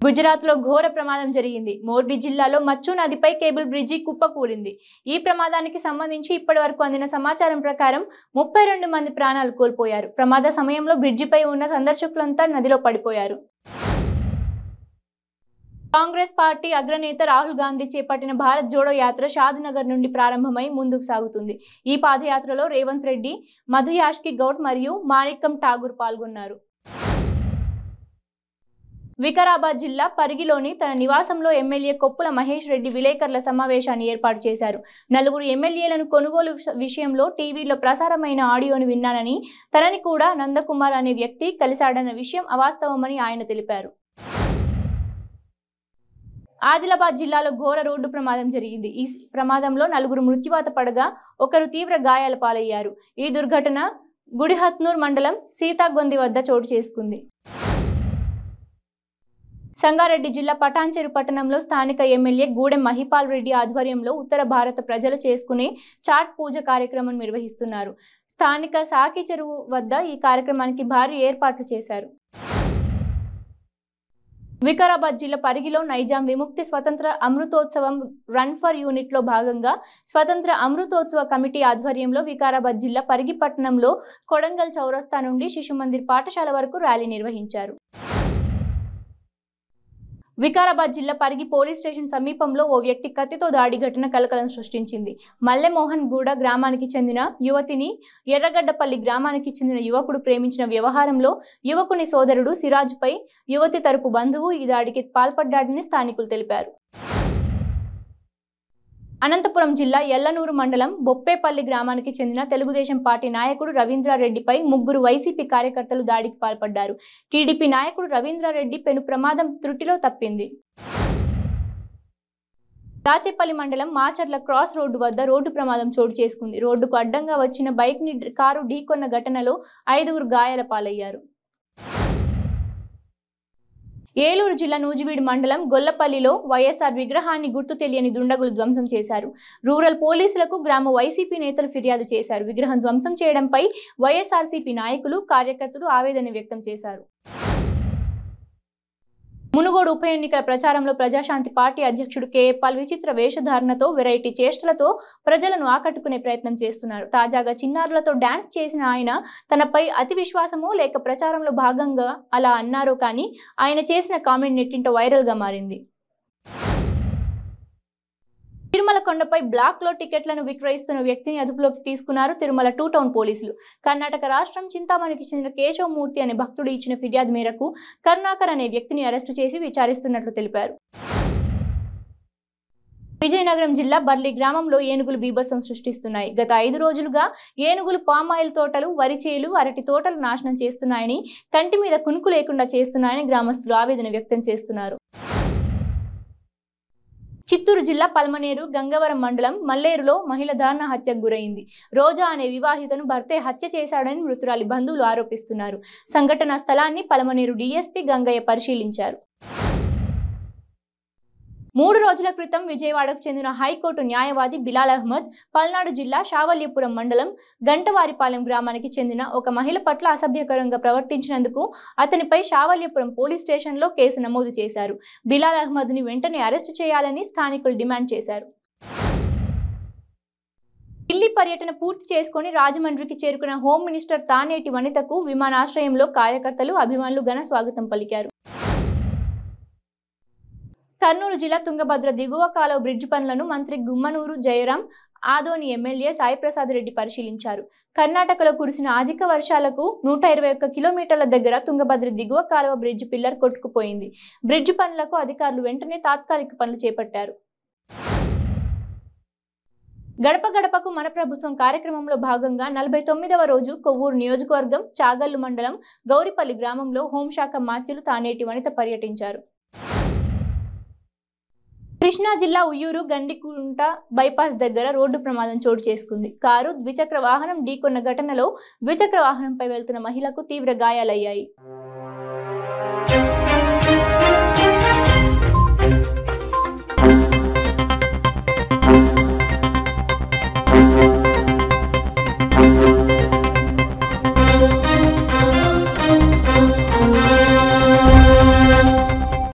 గుజరాత్లో ఘోర ప్రమాదం జరిగింది. మోర్బీ జిల్లాలో మచ్చు నదిపై కేబుల్ బ్రిడ్జి కుప్పకూలింది. ఈ ప్రమాదానికి సంబంధించి ఇప్పటివరకు అందిన సమాచారం ప్రకారం 32 మంది ప్రాణాలు కోల్పోయారు. ప్రమాద సమయంలో బ్రిడ్జిపై ఉన్న సందర్శకులంతా నదిలో పడిపోయారు. కాంగ్రెస్ పార్టీ అగ్రనేత రాహుల్ గాంధీ చేపట్టిన భారత్ జోడో యాత్ర షాద్నగర్ నుండి ప్రారంభమై ముందుకు సాగుతుంది. ఈ పాదయాత్రలో రేవంత్ రెడ్డి, మధు యాష్కి గౌడ్ మరియు మాణిక్కం ఠాగూర్ పాల్గొన్నారు. వికారాబాద్ జిల్లా పరిగిలోని తన నివాసంలో ఎమ్మెల్యే కొప్పుల మహేష్ రెడ్డి విలేకరుల సమావేశాన్ని ఏర్పాటు చేశారు. 4 ఎమ్మెల్యేలను కొనుగోలు విషయంలో టీవీలో ప్రసారమైన ఆడియోను విన్నానని, తనని కూడా నందకుమార్ అనే వ్యక్తి కలిశాడన్న విషయం అవాస్తవమని ఆయన తెలిపారు. ఆదిలాబాద్ జిల్లాలో ఘోర రోడ్డు ప్రమాదం జరిగింది. ఈ ప్రమాదంలో 4 మృత్యువాత పడగా 1 తీవ్ర గాయాల పాలయ్యారు. ఈ దుర్ఘటన గుడిహత్నూర్ మండలం సీతాగొంది వద్ద చోటు చేసుకుంది. సంగారెడ్డి జిల్లా పటాన్చెరు పట్టణంలో స్థానిక ఎమ్మెల్యే గూడెం మహిపాల్ రెడ్డి ఆధ్వర్యంలో ఉత్తర భారత ప్రజలు చేసుకునే చాట్ పూజ కార్యక్రమం నిర్వహిస్తున్నారు. స్థానిక సాకి చెరువు వద్ద ఈ కార్యక్రమానికి భారీ ఏర్పాట్లు చేశారు. వికారాబాద్ జిల్లా పరిగిలో నైజాం విముక్తి స్వతంత్ర అమృతోత్సవం రన్ ఫర్ యూనిట్ లో భాగంగా స్వతంత్ర అమృతోత్సవ కమిటీ ఆధ్వర్యంలో వికారాబాద్ జిల్లా పరిగి పట్టణంలో కొడంగల్ చౌరస్తా నుండి శిశుమందిర్ పాఠశాల వరకు ర్యాలీ నిర్వహించారు. వికారాబాద్ జిల్లా పరిగి పోలీస్ స్టేషన్ సమీపంలో ఓ వ్యక్తి కత్తితో దాడి ఘటన కలకలం సృష్టించింది. మల్లెమోహన్ గూడ గ్రామానికి చెందిన యువతిని ఎర్రగడ్డపల్లి గ్రామానికి చెందిన యువకుడు ప్రేమించిన వ్యవహారంలో యువకుని సోదరుడు సిరాజ్పై యువతి తరపు బంధువు ఈ దాడికి పాల్పడ్డాడని స్థానికులు తెలిపారు. అనంతపురం జిల్లా ఎల్లనూరు మండలం బొప్పేపల్లి గ్రామానికి చెందిన తెలుగుదేశం పార్టీ నాయకుడు రవీంద్రారెడ్డిపై 3 వైసీపీ కార్యకర్తలు దాడికి పాల్పడ్డారు. టీడీపీ నాయకుడు రవీంద్రారెడ్డి పెను ప్రమాదం త్రుటిలో తప్పింది. దాచేపల్లి మండలం మాచర్ల క్రాస్ రోడ్డు వద్ద రోడ్డు ప్రమాదం చోటు చేసుకుంది. రోడ్డుకు అడ్డంగా వచ్చిన బైక్ ని కారు ఢీకొన్న ఘటనలో 5 గాయాల పాలయ్యారు. ఏలూరు జిల్లా నూజివీడు మండలం గొల్లపల్లిలో వైఎస్ఆర్ విగ్రహాన్ని గుర్తు తెలియని దుండగులు ధ్వంసం చేశారు. రూరల్ పోలీసులకు గ్రామ వైసీపీ నేతలు ఫిర్యాదు చేశారు. విగ్రహం ధ్వంసం చేయడంపై వైఎస్ఆర్సీపీ నాయకులు, కార్యకర్తలు ఆవేదన వ్యక్తం చేశారు. మునుగోడు ఉప ఎన్నికల ప్రచారంలో ప్రజాశాంతి పార్టీ అధ్యక్షుడు కేఏపాల్ విచిత్ర వేషధారణతో వెరైటీ చేష్టలతో ప్రజలను ఆకట్టుకునే ప్రయత్నం చేస్తున్నారు. తాజాగా చిన్నారులతో డాన్స్ చేసిన ఆయన తనపై అతి విశ్వాసమో లేక ప్రచారంలో భాగంగా అలా అన్నారో కానీ ఆయన చేసిన కామెంట్ నెట్టింట వైరల్ గా మారింది. తిరుమల కొండపై బ్లాక్ లో టికెట్లను విక్రయిస్తున్న వ్యక్తిని అదుపులోకి తీసుకున్నారు తిరుమల 2 టౌన్ పోలీసులు. కర్ణాటక రాష్ట్రం చింతామణికి చెందిన కేశవమూర్తి అనే భక్తుడు ఇచ్చిన ఫిర్యాదు మేరకు కరుణాకర్ అనే వ్యక్తిని అరెస్టు చేసి విచారిస్తున్నట్లు తెలిపారు. విజయనగరం జిల్లా బర్లి గ్రామంలో ఏనుగులు బీభత్సం సృష్టిస్తున్నాయి. గత 5 రోజులుగా ఏనుగులు పామాయిల్ తోటలు, వరి చేలు, అరటి తోటలు నాశనం చేస్తున్నాయని, కంటి మీద కునుకు లేకుండా చేస్తున్నాయని గ్రామస్తులు ఆవేదన వ్యక్తం చేస్తున్నారు. చిత్తూరు జిల్లా పల్మనేరు గంగవరం మండలం మల్లేరులో మహిళ దారుణ హత్యకు గురైంది. రోజా అనే వివాహితను భర్తే హత్య చేశాడని మృతురాలి బంధువులు ఆరోపిస్తున్నారు. సంఘటనా స్థలాన్ని పల్మనేరు డీఎస్పీ గంగయ్య పరిశీలించారు. 3 రోజుల క్రితం విజయవాడకు చెందిన హైకోర్టు న్యాయవాది బిలాల్ అహ్మద్ పల్నాడు జిల్లా షావల్యపురం మండలం గంటవారిపాలెం గ్రామానికి చెందిన ఒక మహిళ పట్ల అసభ్యకరంగా ప్రవర్తించినందుకు అతనిపై షావల్యపురం పోలీస్ స్టేషన్లో కేసు నమోదు చేశారు. బిలాల్ అహ్మద్ని వెంటనే అరెస్టు చేయాలని స్థానికులు డిమాండ్ చేశారు. ఢిల్లీ పర్యటన పూర్తి చేసుకుని రాజమండ్రికి చేరుకున్న హోం మినిస్టర్ తానేటి వనితకు విమానాశ్రయంలో కార్యకర్తలు, అభిమానులు ఘన స్వాగతం పలికారు. కర్నూలు జిల్లా తుంగభద్ర దిగువ కాలువ బ్రిడ్జి పనులను మంత్రి గుమ్మనూరు జయరాం, ఆదోని ఎమ్మెల్యే సాయిప్రసాద్ రెడ్డి పరిశీలించారు. కర్ణాటకలో కురిసిన అధిక వర్షాలకు 121 కిలోమీటర్ల దగ్గర తుంగభద్ర దిగువ కాలువ బ్రిడ్జి పిల్లర్ కొట్టుకుపోయింది. బ్రిడ్జి పనులకు అధికారులు వెంటనే తాత్కాలిక పనులు చేపట్టారు. గడప గడపకు మన ప్రభుత్వం కార్యక్రమంలో భాగంగా 49వ రోజు కొవ్వూరు నియోజకవర్గం చాగల్లు మండలం గౌరిపల్లి గ్రామంలో హోంశాఖ మాత్యులు తానేటి వనిత పర్యటించారు. కృష్ణా జిల్లా ఉయ్యూరు గండికుంట బైపాస్ దగ్గర రోడ్డు ప్రమాదం చోటు చేసుకుంది. కారు ద్విచక్ర వాహనం ఢీకొన్న ఘటనలో ద్విచక్ర వాహనంపై వెళ్తున్న మహిళకు తీవ్ర గాయాలయ్యాయి.